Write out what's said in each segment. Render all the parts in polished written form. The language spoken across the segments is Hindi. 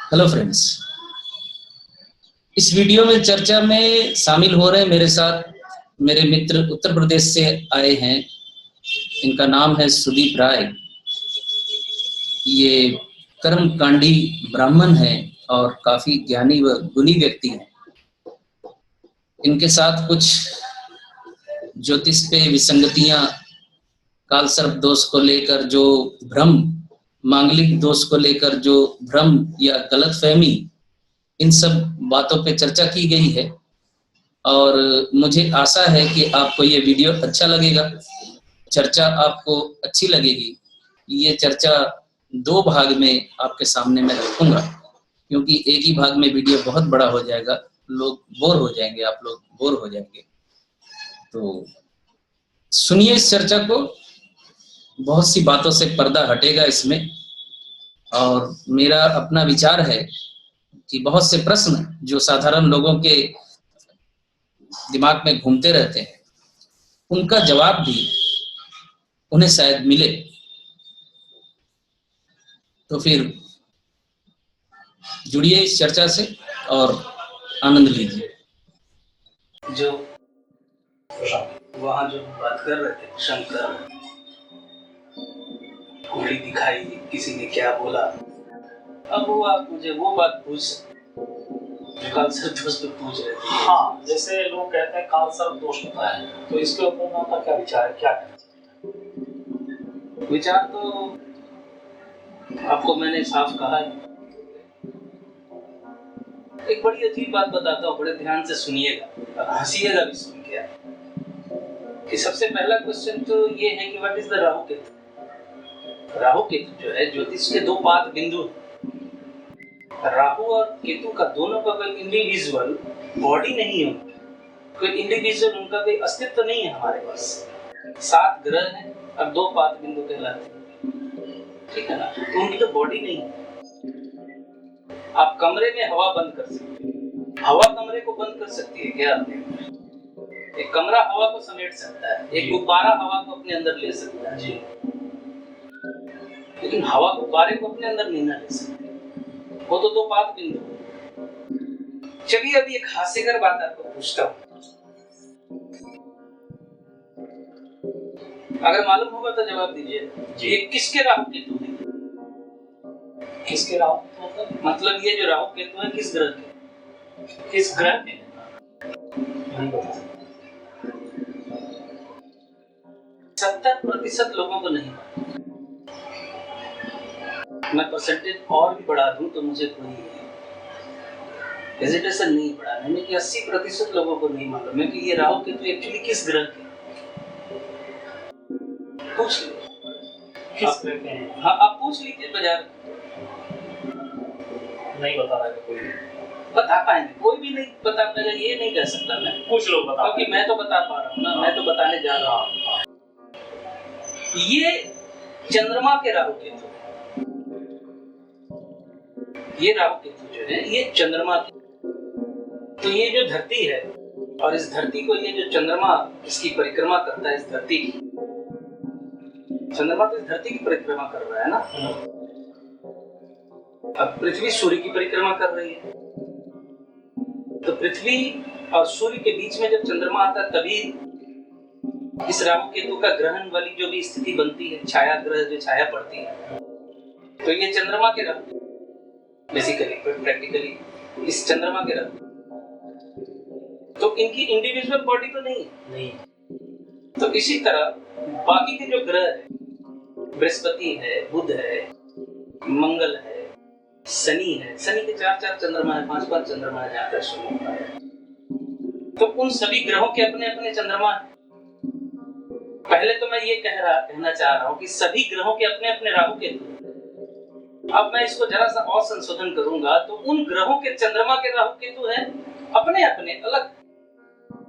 Hello friends. इस वीडियो में चर्चा में शामिल हो रहे मेरे साथ मेरे मित्र उत्तर प्रदेश से आए हैं। इनका नाम है सुदीप राय। ये कर्मकांडी ब्राह्मण हैं और काफी ज्ञानी व गुणी व्यक्ति हैं। इनके साथ कुछ ज्योतिष पे विसंगतियां, कालसर्प दोष को लेकर जो भ्रम, मांगलिक दोष को लेकर जो भ्रम या गलतफहमी, इन सब बातों पे चर्चा की गई है और मुझे आशा है कि आपको ये वीडियो अच्छा लगेगा। चर्चा आपको अच्छी लगेगी। ये चर्चा 2 भाग में आपके सामने मैं रखूंगा, क्योंकि एक ही भाग में वीडियो बहुत बड़ा हो जाएगा, लोग बोर हो जाएंगे, आप लोग बोर हो जाएंगे। तो सुनिए इस चर्चा को, बहुत सी बातों से पर्दा हटेगा इसमें। और मेरा अपना विचार है कि बहुत से प्रश्न जो साधारण लोगों के दिमाग में घूमते रहते हैं, उनका जवाब भी उन्हें शायद मिले। तो फिर जुड़िए इस चर्चा से और आनंद लीजिए। जो वहाँ जो बात कर रहे थे, शंकर कुंडली दिखाई, किसी ने क्या बोला, अब वो आप मुझे वो बात पूछ सकते, कालसर्प दोष पे पूछ रहे थे। हाँ, जैसे लोग कहते हैं कालसर्प दोष होता है, तो इसके ऊपर आपका क्या विचार है, क्या कहना? विचार तो आपको मैंने साफ कहा है। एक बड़ी अजीब बात बताता हूँ, बड़े ध्यान से सुनिएगा, हंसिएगा भी सुन के। कि सबसे पहला क्वेश्चन तो ये है कि what is the Rahu Ketu. Rahu Ketu जो है ज्योतिष के 2 पाद बिंदु है। राहु और केतु का दोनों का कोई इंडिविजुअल बॉडी नहीं है, कोई इंडिविजुअल उनका कोई अस्तित्व नहीं है हमारे पास। 7 ग्रह हैं और 2 पाद बिंदु कहलाते हैं, ठीक है ना। तो उनकी तो बॉडी नहीं है। आप कमरे में हवा बंद कर सकते हैं, हवा कमरे को बंद कर सकती है क्या? एक कमरा हवा को समेट सकता है, एक गुब्बारा हवा को अपने अंदर ले सकता है जी, लेकिन हवा गुब्बारे को अपने अंदर नहीं ले सकती। वो तो 2 पाद बिंदु। चलिए अभी एक हास्यकर बात आपको पूछता हूँ, अगर मालूम होगा तो जवाब दीजिए। ये किसके राहु केतु है? किसके राहु मतलब ये जो राहु केतु है किस ग्रह के? किस ग्रह के? नहीं पता। 70% लोगों को नहीं मालूम। मैं परसेंटेज और भी बढ़ा दूं तो मुझे कोई हेजिटेशन नहीं बढ़ाने में कि 80% लोगों को नहीं मालूम है कि ये राहु केतु एक्चुअली किस ग्रह के। पूछ लीजिए किस ग्रह के हैं? हाँ, आप पूछ लीजिए बाजार। नहीं बता रहा कोई, बता पाएंगे? कोई भी नहीं बता पाएगा, ये नहीं कह सकता मैं। कुछ लोग बता, क्योंकि मैं तो बता पा रहा हूँ ना, मैं तो बताने जा रहा हूँ। ये चंद्रमा के राहु केतु, ये राहु केतु जो है ये चंद्रमा के। तो ये जो धरती है और इस धरती को ये जो चंद्रमा इसकी परिक्रमा करता है, इस धरती की, चंद्रमा तो इस धरती की परिक्रमा कर रहा है ना। अब पृथ्वी सूर्य की परिक्रमा कर रही है, तो पृथ्वी और सूर्य के बीच में जब चंद्रमा आता है तभी इस राहु केतु का ग्रहण वाली जो भी स्थिति बनती है, छाया ग्रह जो छाया पड़ती है, तो ये चंद्रमा के राहु बेसिकली प्रैक्टिकली इस चंद्रमा के राहु। तो इनकी इंडिविजुअल बॉडी तो नहीं। तो इसी तरह बाकी के जो ग्रह है, बृहस्पति है, बुध है, मंगल है, शनि है, शनि के 4 चंद्रमा है, 5 चंद्रमा है जहाँ तक सुना है। तो उन सभी ग्रहों के अपने अपने चंद्रमा है। पहले तो मैं ये कहना चाह रहा हूँ कि सभी ग्रहों के अपने अपने राहु केतु। अब मैं इसको जरा सा और संशोधन करूंगा तो उन ग्रहों के चंद्रमा के राहु केतु हैं अपने अपने अलग।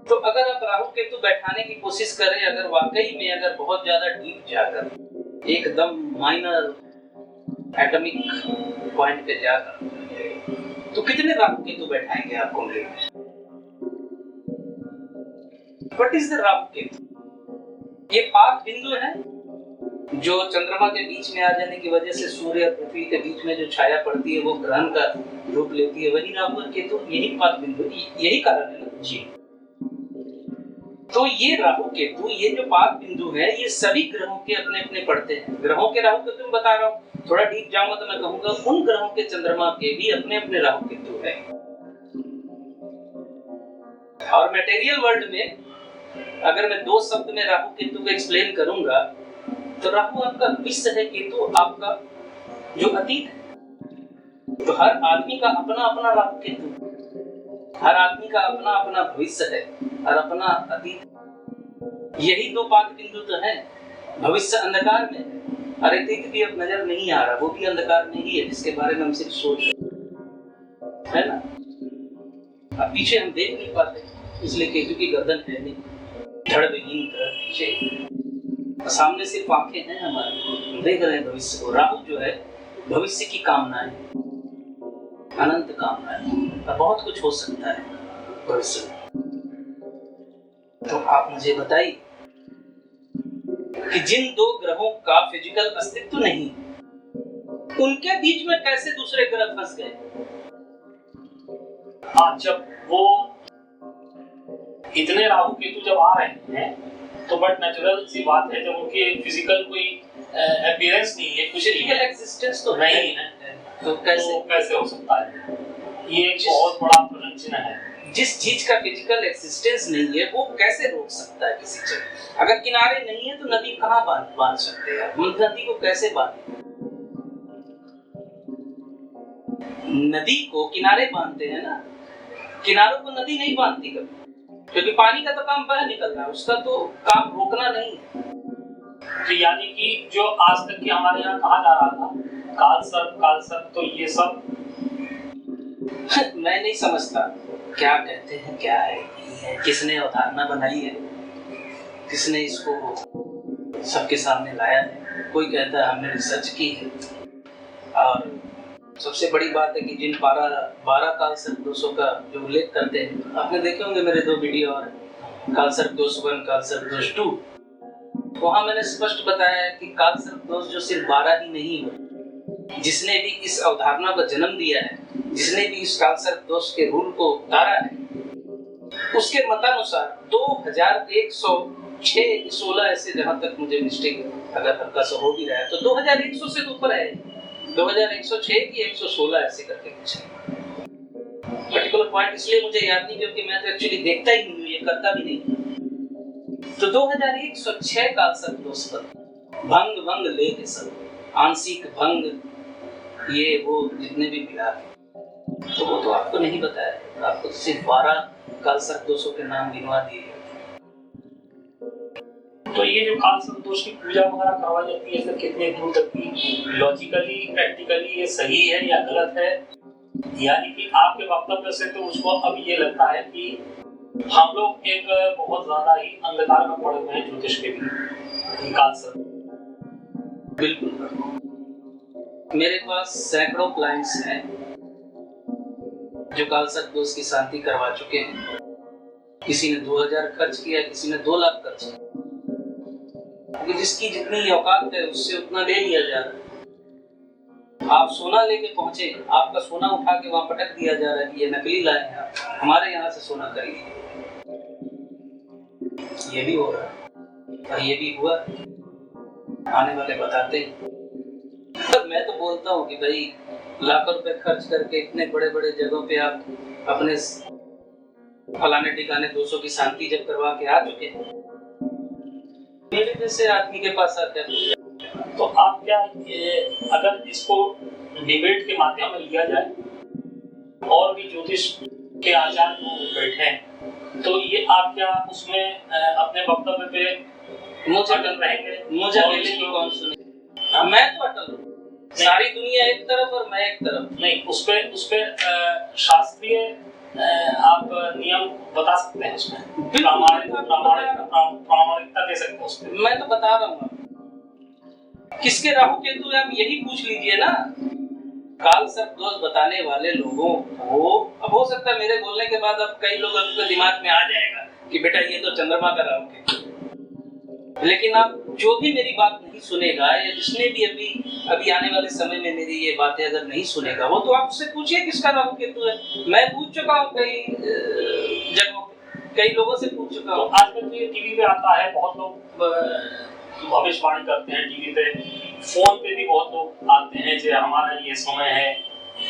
तो अगर आप राहु केतु बैठाने की कोशिश करें, अगर वाकई में अगर बहुत ज्यादा डीप जाकर एकदम माइनर एटॉमिक पॉइंट पे जाकर, तो कितने राहु केतु बैठाएंगे आप कुंडली में? What is the Rahu Ketu? ये 5 बिंदु है जो चंद्रमा के बीच में आ जाने की वजह से सूर्य और पृथ्वी के बीच में जो छाया पड़ती है वो ग्रहण का रूप लेती है, वही राहु और केतु, यही पाद बिंदु, यही कारण है ना जी। तो ये राहु केतु, ये जो पाद बिंदु है, ये सभी ग्रहों के अपने अपने पड़ते हैं। ग्रहों के राहु केतु बता रहा हूँ, थोड़ा डीप जाऊंगा तो मैं कहूंगा उन ग्रहों के चंद्रमा के भी अपने अपने राहु केतु है। और मटेरियल वर्ल्ड में अगर मैं दो शब्द में राहु केतु को एक्सप्लेन करूंगा तो राहु आपका भविष्य है, केतु आपका जो अतीत है। तो हर आदमी का अपना अपना राहु केतु, हर आदमी का अपना अपना भविष्य है और अपना अतीत। यही दो पाद बिंदु तो है। भविष्य अंधकार में है और अतीत भी अब नजर नहीं आ रहा, वो भी अंधकार में ही है, जिसके बारे में हम सिर्फ सोच रहे है ना। अब पीछे हम देख नहीं पाते, इसलिए केतु की गर्दन है नहीं, धड़ विहीन तरह पीछे, सामने सिर्फ आंखें हैं हमारे, हम देख रहे हैं भविष्य को। राहु जो है भविष्य की कामनाएं, अनंत कामनाएं, और बहुत कुछ हो सकता है भविष्य में। तो आप मुझे बताइए कि जिन दो ग्रहों का फिजिकल अस्तित्व नहीं, उनके बीच में कैसे दूसरे ग्रह फंस गए? हाँ, जब वो इतने राहु केतु जब आ रहे हैं तो बट नेचुरल सी बात है, जब उनकी फिजिकल कोई अपीयरेंस नहीं है, कुछ फिजिकल एक्सिस्टेंस तो नहीं है, तो कैसे हो सकता है? ये एक बहुत बड़ा प्रश्न चिन्ह है। जिस चीज का फिजिकल एक्सिस्टेंस नहीं है वो कैसे रोक सकता है किसी चीज? अगर किनारे नहीं है तो नदी कहाँ बांध सकते हैं? हम नदी को कैसे बांधे? नदी को किनारे बांधते हैं ना, किनारों को नदी नहीं बांधती कभी, क्योंकि पानी का तो काम बह निकल रहा है, उसका तो काम रोकना नहीं है। तो यानी कि जो आज तक के हमारे यहाँ कहा जा रहा था काल सर्प, तो ये सब मैं नहीं समझता क्या कहते हैं, क्या है, किसने अवधारणा बनाई है, किसने इसको सबके सामने लाया है। कोई कहता है हमने रिसर्च की है। और सबसे बड़ी बात है कि जिन 12 काल सर्प दोषों का जो उल्लेख करते हैं, आपने देखे होंगे मेरे 2 वीडियो और काल सर्प दोष 1, काल सर्प दोष 2, वहां मैंने स्पष्ट बताया है कि काल सर्प दोष जो सिर्फ 12 ही नहीं हो, जिसने भी इस अवधारणा को जन्म दिया है, जिसने भी इस काल सर्प दोष के रूल को उतारा है, उसके मतानुसार 2116 ऐसे, जहां तक मुझे मिस्टेक अगर हल्का सा हो भी रहा है तो 2100 से ऊपर है, 2106 की 116 ऐसे करके कुछ पर्टिकुलर पॉइंट इसलिए मुझे याद नहीं क्योंकि मैं तो एक्चुअली देखता ही नहीं हूं, ये करता भी नहीं। तो 2106 काल सर्प दोष पर भंग ले के सब आंशिक भंग, ये वो जितने भी मिला तो वो तो आपको नहीं बताया, आपको सिर्फ 12 काल सर्प दोषों के नाम गिनवा दिए। तो ये जो काल सर्प दोष की पूजा वगैरह करवाई जाती है, फिर कितने दूर तक की लॉजिकली प्रैक्टिकली ये सही है या गलत है? यानी कि आपके वक्तव्य से तो उसको अब ये लगता है कि हम लोग एक बहुत ज्यादा ही अंधकार में पड़ गए हैं ज्योतिष के भी काल सर्प। बिल्कुल, मेरे पास सैकड़ों क्लाइंट्स हैं जो काल सर्प दोष की शांति करवा चुके हैं। किसी ने 2000 खर्च किया, किसी ने 2 लाख खर्च किया, जिसकी जितनी औकात है उससे उतना ले लिया जा रहा है। आप सोना लेके पहुंचे, आपका सोना उठा के वहां पटक दिया जा रहा है कि ये नकली लाए हैं, हमारे यहाँ से सोना खरीदिए। ये भी हो रहा है और ये भी हुआ, आने वाले बताते हैं। मैं तो बोलता हूँ कि भाई लाखों रुपए खर्च करके इतने बड़े बड़े जगहों पे आप अपने फलाने ठिकाने 200 की शांति जब करवा के आ चुके हैं, मेरे जैसे आदमी के पास आते हैं। तो आप क्या अगर इसको डिबेट के माध्यम में लिया जाए और भी ज्योतिष के आचार्य लोग बैठे हैं, तो ये आप क्या उसमें अपने वक्तव्य पे मुझे अटल रहेंगे? मुझे कौन सुने? मैं तो अटल हूँ, सारी दुनिया एक तरफ और मैं एक तरफ नहीं। उसपे शास्त्रीय आप नियम बता सकते हैं, उसमें प्रामाणिकता दे सकते हैं उसमें। मैं तो बता रहा हूँ, किसके राहु केतु है आप यही पूछ लीजिए ना। काल सर्प दोष बताने वाले लोगों को, अब हो सकता है मेरे बोलने के बाद अब कई लोगों के दिमाग में आ जाएगा कि बेटा ये तो चंद्रमा का राहु केतु, लेकिन आप जो भी मेरी बात नहीं सुनेगा या जिसने भी अभी आने वाले समय में मेरी ये बातें अगर नहीं सुनेगा, वो तो आप उससे पूछिए किसका राहु केतु है। मैं पूछ चुका हूँ कई जगहों पे, कई लोगों से पूछ चुका हूँ। आजकल ये टीवी पे आता है, बहुत लोग भविष्यवाणी करते हैं टीवी पे, फोन पे भी बहुत लोग आते हैं जो हमारा ये समय है, तो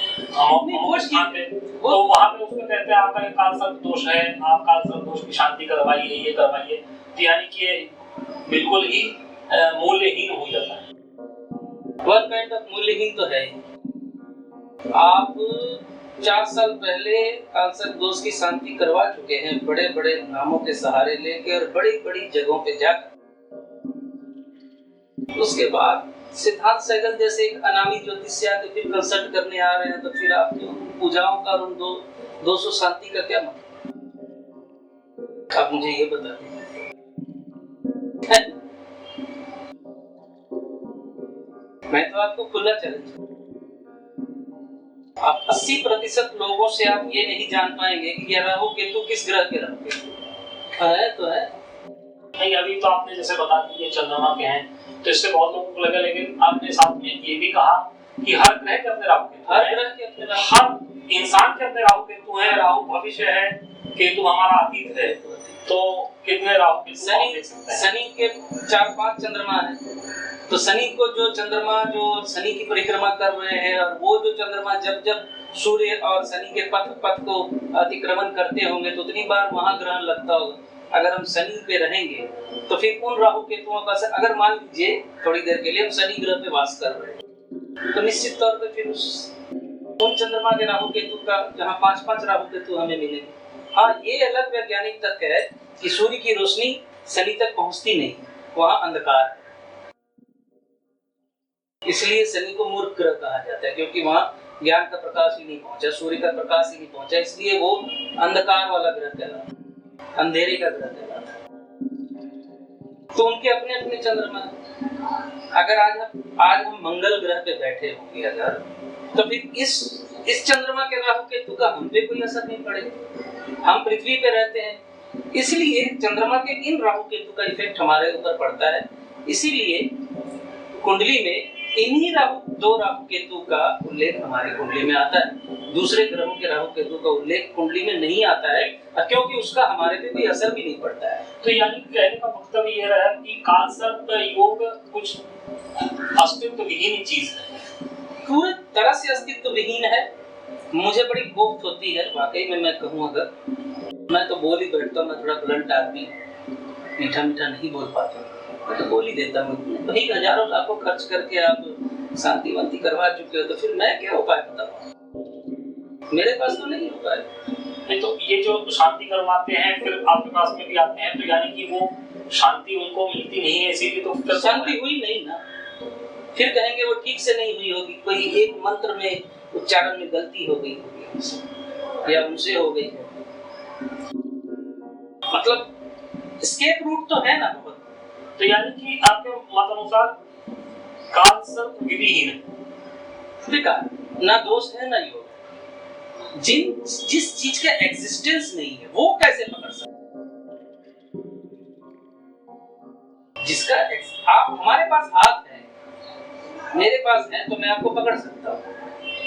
वहाँ पे उसमें कहते हैं आपका काल सर्प दोष है, आप काल सर्प दोष की शांति करवाइए, ये करवाइए, तो यानी कि ये बिल्कुल ही मूल्यहीन हो जाता है। वन काइंड ऑफ मूल्यहीन तो है। आप 4 साल पहले काल सर्प दोष की शांति करवा चुके हैं, बड़े बड़े नामों के सहारे लेके और बड़ी बड़ी जगहों पे जाकर। उसके बाद सिद्धांत सहगल जैसे एक अनामी ज्योतिषी आके फिर कंसल्ट करने आ रहे हैं, तो फिर आप पूजाओं का और उन 200 शांति का क्या मतलब? आप मुझे ये बता दें। मैं तो आपको खुला चैलेंज, आप 80% लोगों से आप ये नहीं जान पाएंगे कि ये राहु केतु किस ग्रह के राहु केतु है। तो है नहीं, अभी तो आपने जैसे बता दिए चंद्रमा के हैं, तो इससे बहुत लोगों को लगा, लेकिन आपने साथ में ये भी कहा कि हर ग्रह के अपने राहु केतु, हर ग्रह के अपने राहु, हर इंसान के अपने राहु केतु हैं। राहु भविष्य है, केतु हमारा अतीत है, तो कितने राहु केतु आप देख सकते हैं। शनि के 4-5 चंद्रमा है, तो शनि को जो चंद्रमा जो शनि की परिक्रमा कर रहे हैं, और वो जो चंद्रमा जब जब सूर्य और शनि के पथ को अतिक्रमण करते होंगे तो उतनी बार वहां ग्रहण लगता होगा। अगर हम शनि पे रहेंगे तो फिर उन राहु केतुओं का अगर मान लीजिए थोड़ी देर के लिए हम शनि ग्रह पे वास कर रहे हैं, तो निश्चित तौर पे फिर उन चंद्रमा के राहु केतु का जहाँ 5-5 राहु केतु हमें मिलेंगे। हाँ, ये अलग वैज्ञानिक तथ्य है कि सूर्य की रोशनी शनि तक पहुंचती नहीं, वहां अंधकार है, इसलिए शनि को मूर्ख ग्रह कहा जाता है, क्योंकि वहां ज्ञान का प्रकाश ही नहीं पहुंचा, सूर्य का प्रकाश ही नहीं पहुंचा, इसलिए वो अंधकार वाला ग्रह कहलाता है, अंधेरे का ग्रह कहलाता है। तो उनके अपने अपने चंद्रमा। अगर आज हम मंगल ग्रह पे बैठे होंगे अगर, तो फिर इस चंद्रमा के राहु केतु का हम पे कोई असर नहीं पड़ेगा। हम पृथ्वी पे रहते हैं, इसलिए चंद्रमा के इन राहु केतु का इफेक्ट हमारे ऊपर पड़ता है। इसीलिए कुंडली में इन्हीं दो राहु केतु का उल्लेख हमारी कुंडली में आता है, दूसरे ग्रहों के राहु केतु का उल्लेख कुंडली में नहीं आता है, क्योंकि उसका हमारे पे कोई असर भी नहीं पड़ता है। तो यानी कहने का मतलब ये रहा कि काल सर्प योग कुछ अस्तित्व विहीन चीज है, पूरी तरह से अस्तित्व विहीन है। मुझे बड़ी कोफ्त होती है वाकई में, मैं कहूँ अगर मैं तो बोल ही बैठता हूँ, मैं थोड़ा ब्लंट आदमी, मीठा मीठा नहीं बोल पाता, मैं तो बोल ही देता हूँ। वही हजारों लाखों खर्च करके आप शांति वांति करवा चुके हो, तो फिर मैं क्या उपाय बताऊँ? मेरे पास तो नहीं उपाय। नहीं, तो ये जो शांति करवाते हैं फिर आपके पास में भी आते हैं, तो यानी कि वो शांति उनको मिलती नहीं है, इसीलिए तो शांति हुई नहीं ना, फिर कहेंगे वो ठीक से नहीं हुई होगी, कोई एक मंत्र में उच्चारण में गलती हो गई होगी या उनसे हो गई हो, मतलब स्केप रूट तो है ना बहुत। तो यानी कि आपके मत अनुसार काल सर्प विधिहीन है, बेकार, ना दोष है ना योग। जिस चीज का एग्जिस्टेंस नहीं है वो कैसे पकड़ सकते? जिसका आप हमारे पास हाथ है, मेरे पास है, तो मैं आपको पकड़ सकता हूँ।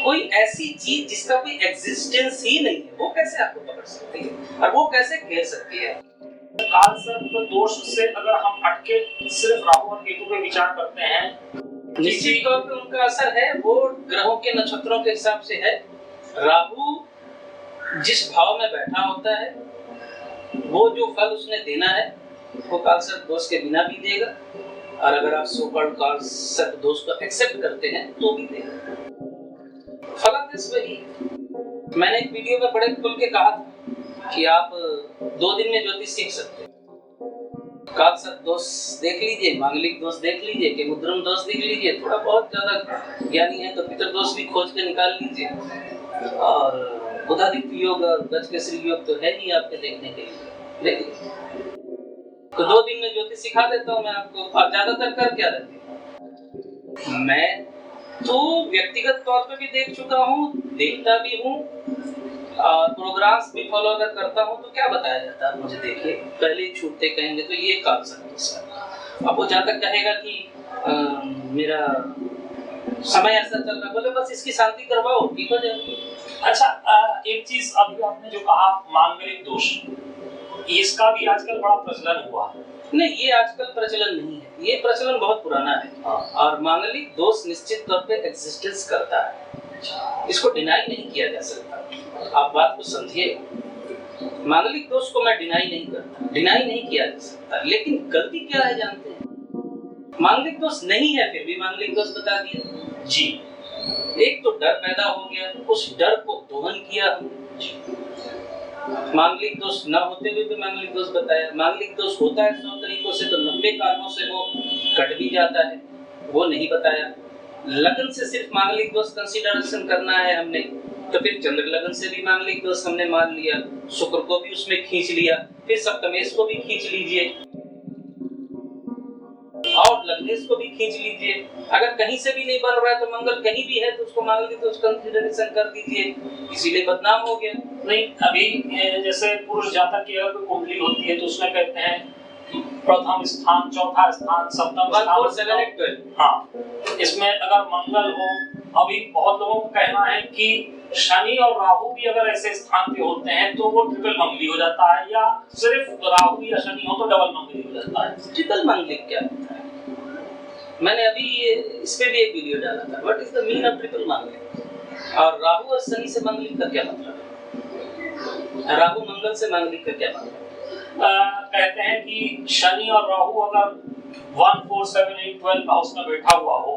कोई ऐसी चीज जिसका कोई एग्जिस्टेंस ही नहीं है, वो कैसे आपको पकड़ सकती है और वो कैसे घेर सकती है? काल सर्प दोष से अगर हम हटके सिर्फ राहु और केतु पे विचार करते हैं, निश्चित तौर पे उनका असर है, वो ग्रहों के नक्षत्रों के हिसाब से है। राहु जिस भाव में बैठा होता है, वो जो फल उसने देना है वो काल सर्प दोष के बिना भी देगा, और अगर आप सो-कॉल्ड काल सर्प दोष को एक्सेप्ट करते हैं तो भी देगा। फलादेश वही। मैंने एक वीडियो में बड़े खुल के कहा था कि आप 2 दिन में ज्योतिष सीख सकते हैं। काल सर्प दोष देख लीजिए, मांगलिक दोष देख लीजिए, केमुद्रम दोष देख लीजिए, थोड़ा बहुत ज्यादा ज्ञानी है तो पितर दोष भी खोज के निकाल लीजिए, और बुधादित्य योग और गजकेसरी योग तो है ही आपके देखने के लिए। लेकिन तो 2 दिन में ज्योतिष सिखा देता हूँ मैं आपको। और ज्यादातर कर क्या रहते हैं, मैं तो व्यक्तिगत तौर पे भी देख चुका हूँ, देखता भी हूँ, प्रोग्राम्स भी फॉलो अगर करता हूँ, तो क्या बताया जाता है मुझे, देखिए पहले ही छूटते कहेंगे तो ये काल सर्प दोष है, अब वो जहाँ तक कहेगा कि मेरा समय ऐसा चल रहा है, बोले बस इसकी शांति करवाओ, ठीक हो जाएगा। अच्छा, एक चीज अभी आपने जो कहा मांगलिक दोष, इसका भी आजकल बड़ा प्रचलन हुआ है। नहीं, ये आजकल प्रचलन नहीं है, ये प्रचलन बहुत पुराना है। और मांगलिक दोष निश्चित तौर पे एग्जिस्टेंस करता है, इसको डिनाई नहीं किया जा सकता। आप बात को समझिए, मांगलिक दोष को मैं डिनाई नहीं करता, डिनाई नहीं किया जा सकता, लेकिन गलती क्या है जानते हैं? मांगलिक दोष नहीं है फिर भी मांगलिक दोष बता दिया जी। एक तो डर पैदा हो गया, उस डर को दोहन किया हमने। मांगलिक दोष न होते हुए भी मांगलिक दोष बताया। मांगलिक दोष होता है 100 तरीकों से, तो 90 कारणों से वो कट भी जाता है, वो नहीं बताया। लगन से सिर्फ मांगलिक दोष कंसीडरेशन करना है हमने, तो फिर चंद्र लगन से भी मांगलिक दोष हमने मान लिया, शुक्र को भी उसमें खींच लिया, फिर सप्तमेश को भी खींच लीजिए और लग्नेश को भी खींच लीजिए। अगर कहीं से भी नहीं बन रहा है तो मंगल कहीं भी है तो उसको मांगलिक दोष कंसीडरेशन कर दीजिए, इसीलिए बदनाम हो गया। नहीं, अभी जैसे पुरुष जातक की अगर कोई कुंडली होती है तो उसमें कहते हैं प्रथम स्थान, चौथा स्थान, सप्तम स्थान, 1 4 7 8 12। हाँ, इसमें अगर मंगल हो, अभी बहुत लोगों का कहना है कि शनि और राहु भी अगर ऐसे स्थान पे होते हैं तो वो ट्रिपल मंगली हो जाता है, या सिर्फ राहु या शनि हो तो डबल मंगली हो जाता है। ट्रिपल मंगलिक क्या होता है? मैंने अभी इस पे भी एक वीडियो डाला था, what is the mean of triple manglik. और राहु और शनि से मंगलिक का क्या मतलब है? राहु मंगल से मंगलिक का क्या मतलब है? कहते हैं कि शनि और राहु अगर 1 4 7 8 12 हाउस में बैठा हुआ हो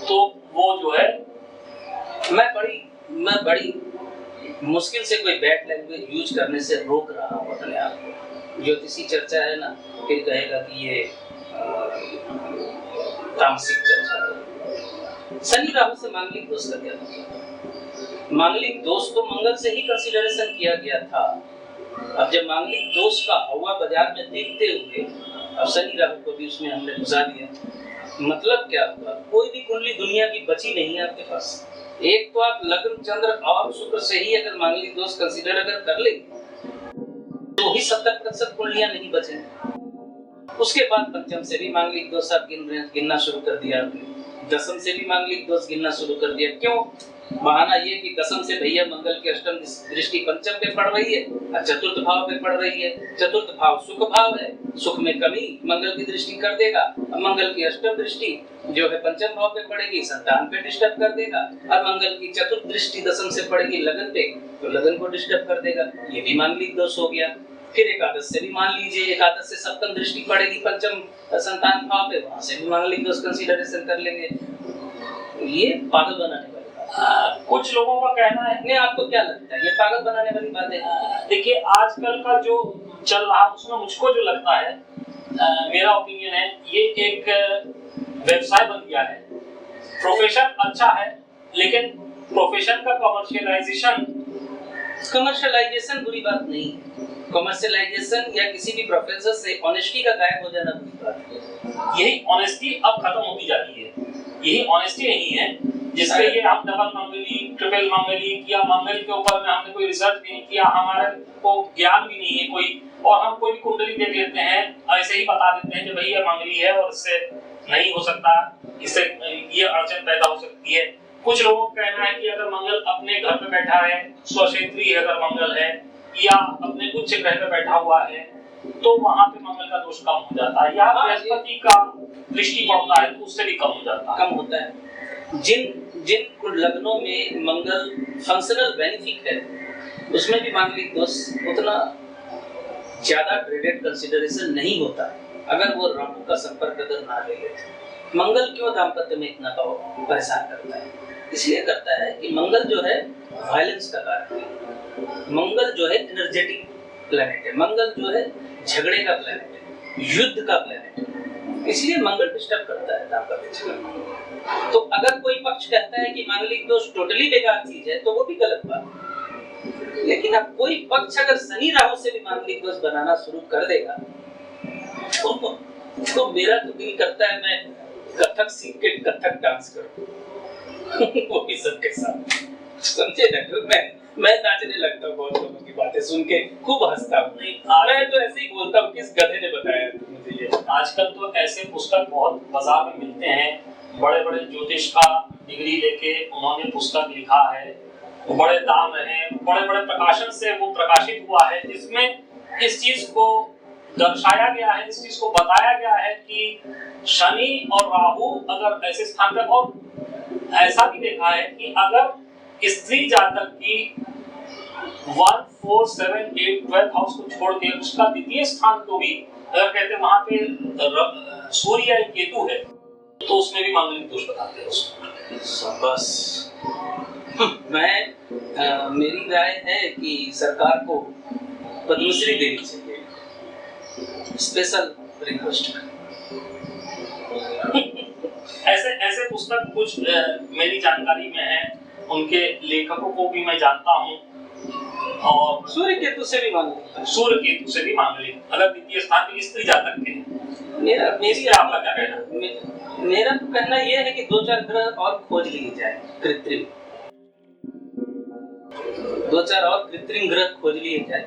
तो वो जो है, मैं बड़ी मुश्किल से कोई बैड लैंग्वेज यूज करने से रोक रहा हूँ अपने आप को। ज्योतिषी चर्चा है ना, फिर कहेगा कि ये तामसिक चर्चा है। शनि राहु से मांगलिक दोष का क्या मतलब? मांगलिक दोष तो मंगल से ही कंसीडरेशन किया गया था। अब जब मांगलिक दोष का हवा बाजार में देखते हुए अब शनि राहु को भी उसमें हमने घुसा दिया, मतलब क्या हुआ? कोई भी कुंडली दुनिया की बची नहीं है आपके पास। एक तो आप लग्न चंद्र और शुक्र से ही अगर मांगलिक दोष कंसीडर अगर कर ले तो ही 70% कुंडलियां नहीं बचेंगी। उसके बाद पंचम से भी मांगलिक दोष आप गिनना शुरू कर दिया, दसम से भी मांगलिक दोष गिनना शुरू कर दिया। क्यों? बहाना ये कि दसम से भैया मंगल की अष्टम दृष्टि पंचम पे पड़ रही है और चतुर्थ भाव पे पड़ रही है। चतुर्थ भाव सुख भाव है, सुख में कमी मंगल की दृष्टि कर देगा। और मंगल की अष्टम दृष्टि जो है पंचम भाव पे पड़ेगी, संतान पे डिस्टर्ब कर देगा। और मंगल की चतुर्थ दृष्टि दसम से पड़ेगी लगन पे, तो लगन को डिस्टर्ब कर देगा। ये भी मांगलिक दोष हो गया। फिर एकादश से भी मान लीजिए, एकादश से सप्तम दृष्टि पड़ेगी पंचम संतान भाव पे, वहां से भी मांगलिक दोष कंसीडरेशन कर लेंगे। ये पागल बनाने वाली बात। कुछ लोगों का कहना है। नहीं, आपको क्या लगता है ये पागल बनाने वाली बात है? देखिए, आजकल का जो चल रहा है उसमें मुझको जो लगता है, मेरा ओपिनियन है, ये एक व्यवसाय बन गया है। प्रोफेशन अच्छा है लेकिन प्रोफेशन का कमर्शियलाइजेशन बुरी बात नहीं है। कमर्शियलाइजेशन या किसी भी प्रोफेसर से ऑनेस्टी का गायब हो जाना बुरी बात है। यही ऑनेस्टी अब खत्म होती जा रही है। यही ऑनेस्टी नहीं है जिसके लिए हम डबल मंगली, ट्रिपल मंगली या मंगल के ऊपर में हमने कोई रिसर्च नहीं किया, हमारे को ज्ञान भी नहीं है कोई, और हम कोई भी कुंडली देख लेते हैं, ऐसे ही बता देते हैं कि भाई ये मंगली है और इससे नहीं हो सकता, इससे ये अड़चन पैदा हो सकती है। कुछ लोगों का कहना है कि अगर मंगल अपने घर पे बैठा है, स्वक्षेत्री अगर मंगल है या अपने उच्च ग्रह पे बैठा हुआ है तो वहां पे मंगल का दोष कम हो जाता है, या बृहस्पति का दृष्टि पड़ता है तो उससे भी कम हो जाता है। कम होता है। जिन लग्नों में मंगल फंक्शनल बेनिफिट है उसमें भी मांगलिक दोष उतना ज्यादा ग्रेडेड कंसीडरेशन नहीं होता अगर वो राहु का संपर्क अगर ना ले ले। मंगल क्यों दाम्पत्य में इतना परेशान करता है? इसलिए करता है कि मंगल जो है वायलेंस का कारक है, मंगल जो है एनर्जेटिक प्लैनेट है, मंगल जो है झगड़े का प्लैनेट है, युद्ध का प्लैनेट है, इसलिए मंगल डिस्टर्ब करता है दाम्पत्य जीवन। तो अगर कोई पक्ष कहता है कि मांगलिक दोष टोटली बेकार चीज है तो वो भी गलत बात है। लेकिन अब कोई पक्ष अगर शनि राहु से भी मांगलिक दोष बनाना शुरू कर देगा तो मेरा तो दिल करता है मैं कथक सीख के कथक डांस करूं वो भी सबके साथ, समझे ना? मैं मैं नाचने लगता हूँ बहुत लोगों की बातें सुन के, खूब हंसता हूँ। मैं तो ऐसे ही बोलता हूँ, किस गधे ने बताया मुझे ये। आजकल तो ऐसे पुस्तक बहुत बाजार में मिलते हैं, बड़े बड़े ज्योतिष का डिग्री लेके उन्होंने पुस्तक लिखा है, बड़े दाम है, बड़े बड़े प्रकाशन से वो प्रकाशित हुआ है, जिसमें इस चीज को दर्शाया गया है, इस चीज को बताया गया है कि शनि और राहु अगर ऐसे स्थान पर, और ऐसा भी देखा है कि अगर स्त्री जातक की 1, 4, 7, 8, 12 हाउस को छोड़ के उसका द्वितीय स्थान को भी अगर कहते हैं वहां पे सूर्य या केतु है तो उसमें भी मांगलिक दोष बताते हैं उसको। बस मेरी राय है कि सरकार को पद्मश्री देनी चाहिए, स्पेशल रिक्वेस्ट। ऐसे पुस्तक कुछ मेरी जानकारी में है, उनके लेखकों को भी मैं जानता हूँ, और सूर्य केतु से भी मांगलिक, सूर्य केतु से भी मांगलिक, अगर द्वितीय स्थान की स्त्री जातक के। मेरी आपका क्या कहना? मेरा तो कहना यह है कि 2-4 ग्रह और खोज लिए जाए, कृत्रिम 2-4 और कृत्रिम ग्रह खोज लिए जाए।